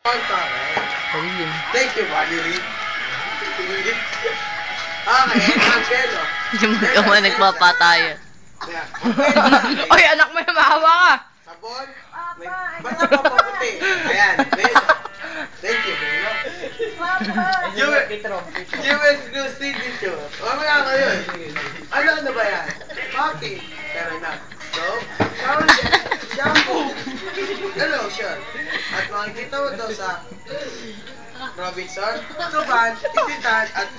Thank you, buddy. Okay, Angelo. Hindi mo naman nagpapatayan. Oy, anak mo yung maawa ka. Sabon? Basta papaputi. Ayan, thank you, Beno. US New Signature. Mamaya ka yun. Ano ba yan? Coffee. Pero na. So, shampoo. Hello, sure. At makikita mo daw sa Robinson, Tuban, Isitan, at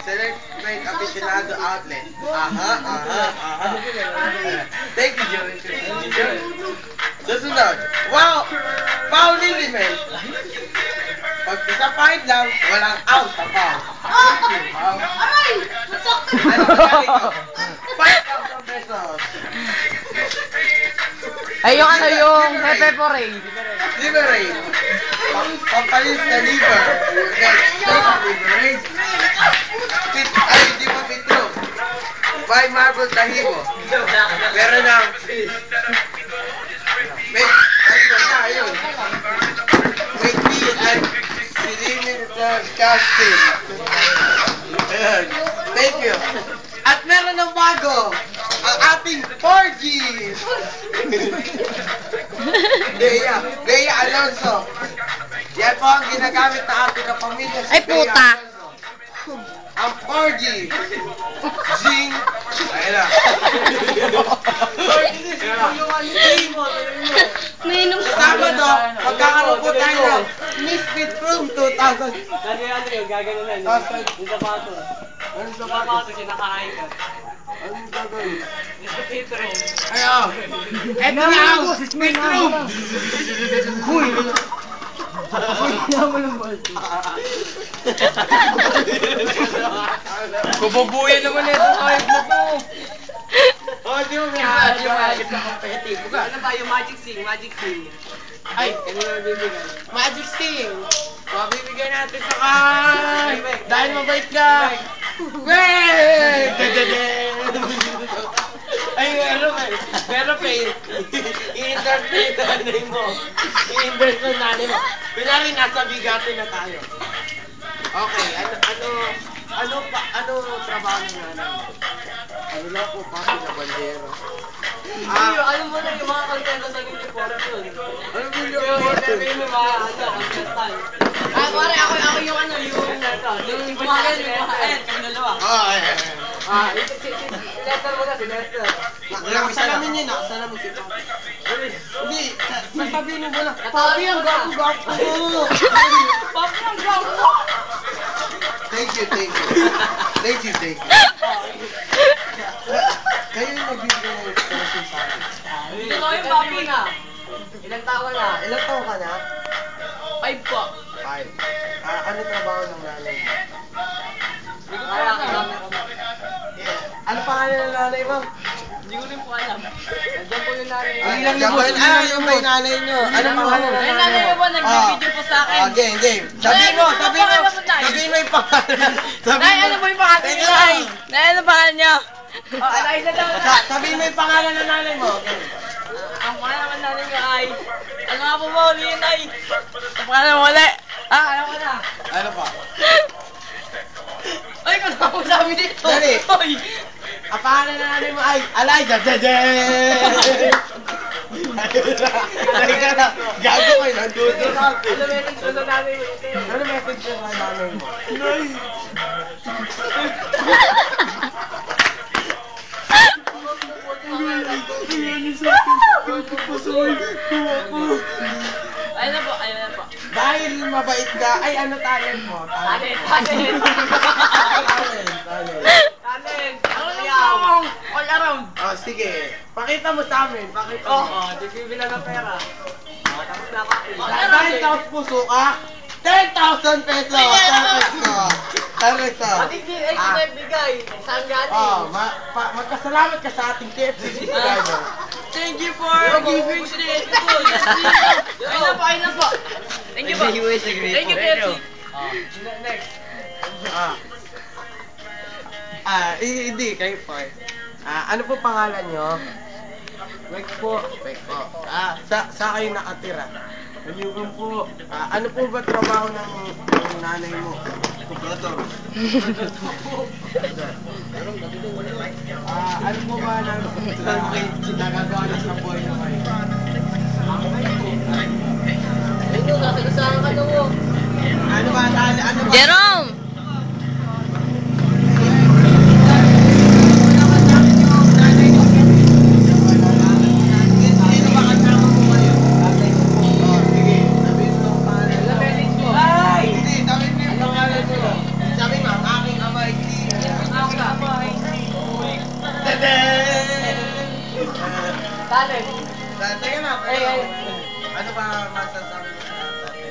Select Trade Aficionado Outlet. Aha. Thank you, Joey. Susunod. Wow! Pau Lilimen. Pag isa fight lang, walang out sa Pau. Aray! Masakit! Ano nangyari ko? 5,000 pesos. Ay, yung ano yung Pepe Poray. Liberate. Pampalis na liver. Okay, liberate. Ay, hindi pa pitro. 5 marble tahibo. Meron ng... Ayun. May tea at silimin sa casting. Ayan. Thank you. At meron ng bago. Ang ating 4G. Bea Alonso. Yan po ang ginagamit na ating kapamilya si Ay, puta. Bea Alonso. Ang 4G. Zing. Ayun na. Nainom sa Sabado, magkakaroon po tayo ng Misfit Room 2000. Gagano na. Yung sapatos. Anong Sapatos, kinakain ka. Anong gagawin? Dito rin. Ayo. Eto na ang Misfit Room. Huy. Kububuyan naman ito kahit na to. Oh, di mo may hagit na competitive. Ano ba yung Magic Sing? Magic Sing. Ay, Kanina bibigyan. Magic Sting. Mabibigyan natin sa kay. Dahil mabait ka. Wey! Ay, pero i-interpret na nanay mo. I-interpret na nanay mo. Kunwari, nasa bigatin na tayo. Okay, ano trabaho ng nanay mo? Ano lang po, pati na bandera. Alam mo na yung mga kontento sa New Fortune. Ano ba Yung sabihin mo mga ang kastan. Pare, ako yung ano, yung Ayan, kami dalawa. ay. Lester mo na, si Lester. Nakasalamin yun, nakasalamin si Papi. Hindi, sasabihin mo muna, Papi, ang gapo-gapo mo. Papi ang gapo! Thank you. Kayo yung nagbibigay ng expression sa akin. Dito ko yung papi na. Ilang taon na? Ilang taon ka na? 5 po. 5. Ano trabaho ng nanay mo? Kaya kasama ko. Ano pangalan ng nanay mo? Hindi ko rin po alam. Nandiyan po yung nanay. Yung may nanay nyo. Ano pangalan ng Ay, nanay nanay mo? mo ba nag-video po sa akin? Game. Sabihin mo yung pangalan. Nay, ano po yung pangalan niyo, Nay? Nay, ano pangalan niyo? Alay na daw. Sabihin mo yung pangalan ng nanay mo. Ang pangalan ng nanay niyo ay... Ano nga po ba uli yun, Nay? Ang pangalan mo uli? Alam ko na. Ano pa? Ay, kung na po sabi dito. Dali. Hoy! Ang pangalan ng nanay mo ay Alayda. Alay ka na. Gago kayo. Nandito natin. Ano message mo sa nanay mo? Ano message mo sa nanay mo? Ayun na po. Dahil mabait ka, ay ano talent mo? Talent. Talent. Ano lang po? All around. Oh, sige. Pakita mo sa amin. Pakita mo. Di bibila ng pera. Tapos na ako. Dahil taos puso ka, 10,000 pesos. Target ko. Pati di bigay. Saan galing? Oh, magkasalamat ka sa ating KFC driver. Thank you for giving this food. Ayun na po. Thank you po. Thank you, KFC. Next. Hindi, kayo po. Ano po pangalan nyo? Wait po. Sa kayo nakatira? Manyugan po. Ano po ba trabaho ng nanay mo? Kumprador. Ano po ba nagagawa na sa buhay na kayo? Ayun, nakasagasaan ka na mo. Ano ba? Jerome! Sino ba kasama mo ngayon? Oh, sige. Sabihin mo ang pangalan mo. Ay! Hindi, sabihin mo yung pangalan mo. Sabi mo, ang aking ama ay si... Talent. Teka na, Ay, ay. ano ba masasabi mo sa tatay?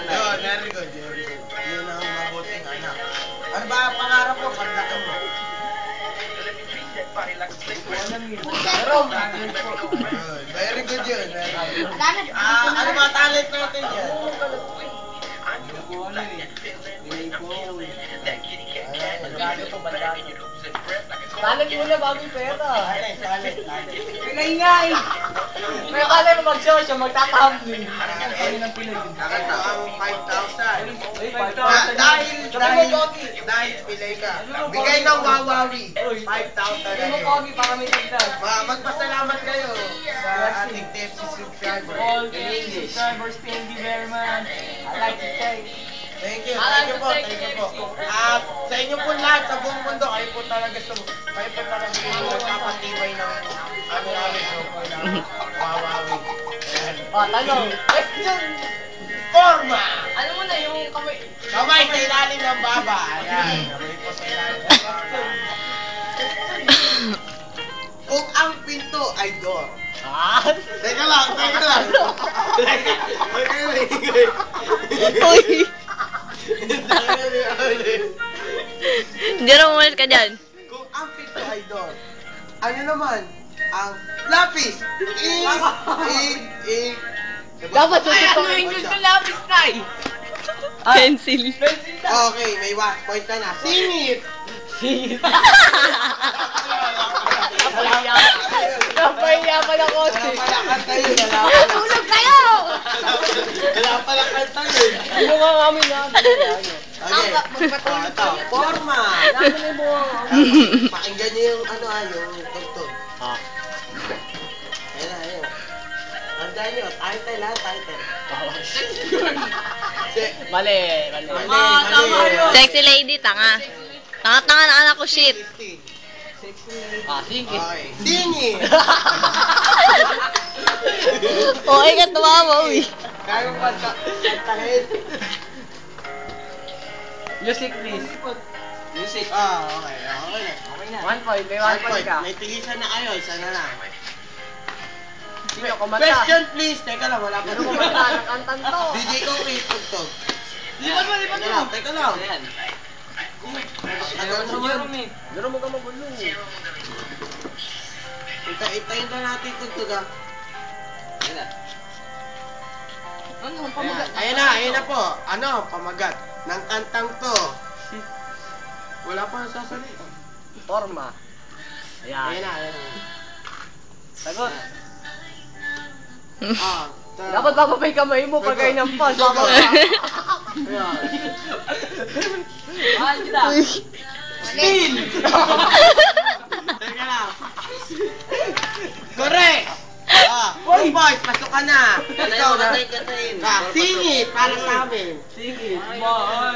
Yun, very good, very good. Yun ang mabuting anak. Ano ba pangarap mo paglaki mo? Jerome. Yun, very good yun. Very good. Ano ba talent natin yan? Talent muna bago yung pera. Talent. Pilay nga eh. May akala mo mag-show siya, magtatambling. Ayun ang pilay. Nakita ang 5,000. Ay, Dahil pilay ka. Bigay ng wawawi. 5,000 Hindi na mo yun. pogi para may tagdag. Magpasalamat kayo sa ating TFC subscriber. All the subscribers, thank you very much. I like to say. Thank you po. At sa inyo po lahat sa buong mundo, kayo po talaga yung nagpapatibay ng ano namin, ng wawawi. Ayan. Tanong. Question. Forma! Ano mo na yung kamay? Kamay sa ilalim ng baba. Ayan. Kamay po sa ilalim ng baba. Kung ang pinto ay door. Teka lang. Uy! Jerome, umalis ka dyan. Kung ang pinto ay door, ano naman ang lapis? Dapat susutong yung English ng lapis na eh. Pencil. Okay, may 1 point ka na. Singit! Napahiya pa ng Wala kotse. pala kanta yun. Tulog kayo! Wala pala kanta yun. Hindi mo nga kami na. Okay. Ito. Forma. Namin na mo. Pakinggan niyo yung yung tugtog. Ayun. Tandaan niyo, title ha, title. Mali. Mali. Sexy lady, tanga. Tanga-tanga na anak ko, shit. 16. Sige. Okay. Singit! Okay ka tumawa, uy. Kaya mo ba kantahin? Music please. Music. Okay. Okay na. 1 point. May 1 1 point point. ka. May tigisan na kayo, isa na lang. Sino kumanta? Question please. Teka lang, wala pa. Sino kumanta? Nakantan to. DJ ko tugtog. Lipat mo. Teka lang. Ayan. Tagal mo yun. Meron mo ka magulo. Itayin na natin tugtog ha. Ano? Pamagat. Ayan na po. Pamagat. Ng kantang to. Wala pa sasalita. Forma. Ayan na. Sagot. Dapat Dapat bababay kamay mo pag kayo ng pas. Ayan. Mahal kita. Spin! Teka lang. Correct! 2 points, pasok ka na. Ikaw na. Singit para sa amin. Sige. Mahal